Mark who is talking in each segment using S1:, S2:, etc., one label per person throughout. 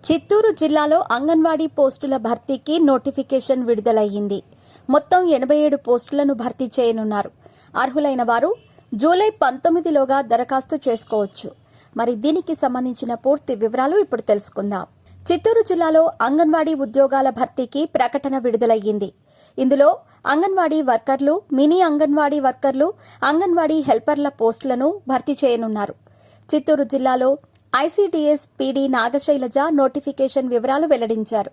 S1: చిత్తూరు జిల్లాలో అంగన్వాడీ పోస్టుల భర్తీకి నోటిఫికేషన్ విడుదలయ్యింది. మొత్తం 87 పోస్టులను భర్తీ చేయనున్నారు. అర్హులైన వారు జూలై 19లోగా దరఖాస్తు చేసుకోవచ్చు. మరి దీనికి సంబంధించిన పూర్తి వివరాలు ఇప్పుడు తెలుసుకుందాం. చిత్తూరు జిల్లాలో అంగన్వాడీ ఉద్యోగాల భర్తీకి ప్రకటన విడుదలయ్యింది. ఇందులో అంగన్వాడీ వర్కర్లు, మినీ అంగన్వాడీ వర్కర్లు, అంగన్వాడీ హెల్పర్ల పోస్టులను భర్తీ చేయనున్నారు. చిత్తూరు జిల్లాలో ఐసీడీఎస్ పీడీ నాగశైలజ నోటిఫికేషన్ వివరాలు వెల్లడించారు.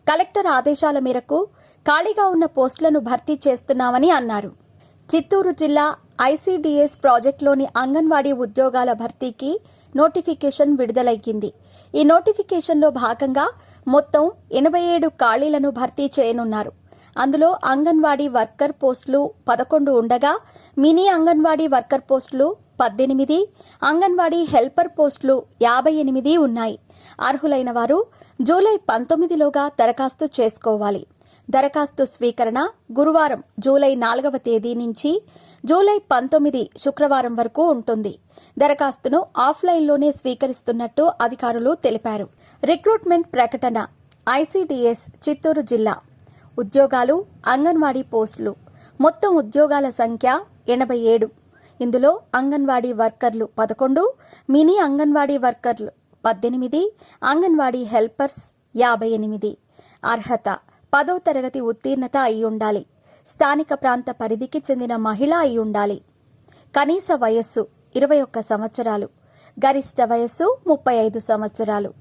S1: కలెక్టర్ ఆదేశాల మేరకు ఖాళీగా ఉన్న పోస్టులను భర్తీ చేస్తున్నామని అన్నారు. చిత్తూరు జిల్లా ఐసీడీఎస్ ప్రాజెక్టులోని అంగన్వాడీ ఉద్యోగాల భర్తీకి నోటిఫికేషన్ విడుదలయ్యింది. ఈ నోటిఫికేషన్లో భాగంగా మొత్తం 87 ఖాళీలను భర్తీ చేయనున్నారు. అందులో అంగన్వాడీ వర్కర్ పోస్టులు 11 ఉండగా మినీ అంగన్వాడీ వర్కర్ పోస్టులు 18, అంగన్వాడీ హెల్పర్ పోస్టులు 58 ఉన్నాయి. అర్హులైన వారు జూలై 19లోగా దరఖాస్తు చేసుకోవాలి. దరఖాస్తు స్వీకరణ గురువారం జూలై 4వ తేదీ నుంచి జూలై 19 శుక్రవారం వరకు ఉంటుంది. దరఖాస్తును ఆఫ్లైన్లోనే స్వీకరిస్తున్నట్టు అధికారులు తెలిపారు. రిక్రూట్మెంట్ ప్రకటన. ఐసీడీఎస్ చిత్తూరు జిల్లా ఉద్యోగాలు అంగన్వాడీ పోస్టులు. మొత్తం ఉద్యోగాల సంఖ్య 87. ఇందులో అంగన్వాడీ వర్కర్లు 11, మినీ అంగన్వాడీ వర్కర్లు 18, అంగన్వాడీ హెల్పర్స్ 58. అర్హత 10వ తరగతి ఉత్తీర్ణత అయి ఉండాలి. స్థానిక ప్రాంత పరిధికి చెందిన మహిళ అయి ఉండాలి. కనీస వయస్సు 21 సంవత్సరాలు, గరిష్ట వయస్సు 35 సంవత్సరాలు.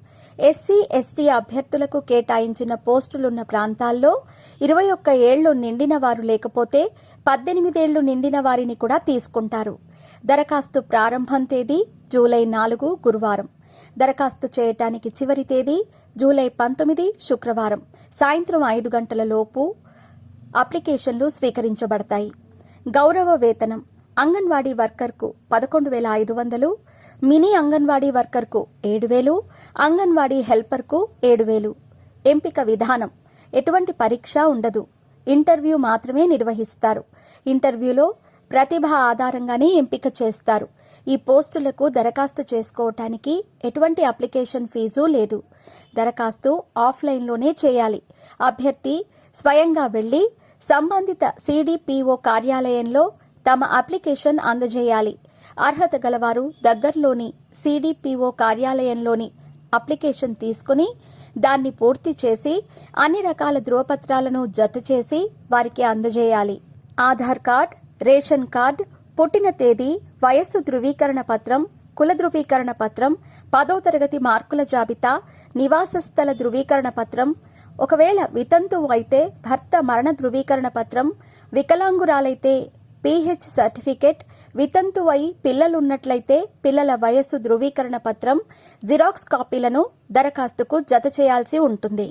S1: ఎస్సీ, ఎస్టీ అభ్యర్థులకు కేటాయించిన పోస్టులున్న ప్రాంతాల్లో 21 ఏళ్లు నిండిన వారు లేకపోతే 18 ఏళ్లు నిండిన వారిని కూడా తీసుకుంటారు. దరఖాస్తు ప్రారంభం తేదీ జూలై 4 గురువారం. దరఖాస్తు చేయటానికి చివరి తేదీ జూలై 19 శుక్రవారం సాయంత్రం 5 గంటల లోపు అప్లికేషన్లు స్వీకరించబడతాయి. గౌరవ వేతనం అంగన్వాడీ వర్కర్కు 11,500, మినీ అంగన్వాడీ వర్కర్కు 7,000, అంగన్వాడీ హెల్పర్కు 7,000. ఎంపిక విధానం. ఎటువంటి పరీక్ష ఉండదు. ఇంటర్వ్యూ మాత్రమే నిర్వహిస్తారు. ఇంటర్వ్యూలో ప్రతిభ ఆధారంగానే ఎంపిక చేస్తారు. ఈ పోస్టులకు దరఖాస్తు చేసుకోవటానికి ఎటువంటి అప్లికేషన్ ఫీజు లేదు. దరఖాస్తు ఆఫ్లైన్లోనే చేయాలి. అభ్యర్థి స్వయంగా వెళ్లి సంబంధిత సిడిపిఓ కార్యాలయంలో తమ అప్లికేషన్ అందజేయాలి. అర్హత గలవారు దగ్గరలోని సిడిపిఓ కార్యాలయంలోని అప్లికేషన్ తీసుకుని దాన్ని పూర్తి చేసి అన్ని రకాల ధృవపత్రాలను జతచేసి వారికి అందజేయాలి. ఆధార్ కార్డ్, రేషన్ కార్డ్, పుట్టిన తేదీ, వయస్సు ధృవీకరణ పత్రం, కుల ధృవీకరణ పత్రం, 10వ తరగతి మార్కుల జాబితా, నివాస స్థల ధృవీకరణ పత్రం, ఒకవేళ వితంతువు అయితే భర్త మరణ ధృవీకరణ పత్రం, వికలాంగురాలైతే పీహెచ్ సర్టిఫికెట్, వితంతువై పిల్లలున్నట్లయితే పిల్లల వయస్సు ధృవీకరణ పత్రం, జిరాక్స్ కాపీలను దరఖాస్తుకు జత చేయాల్సి ఉంటుంది.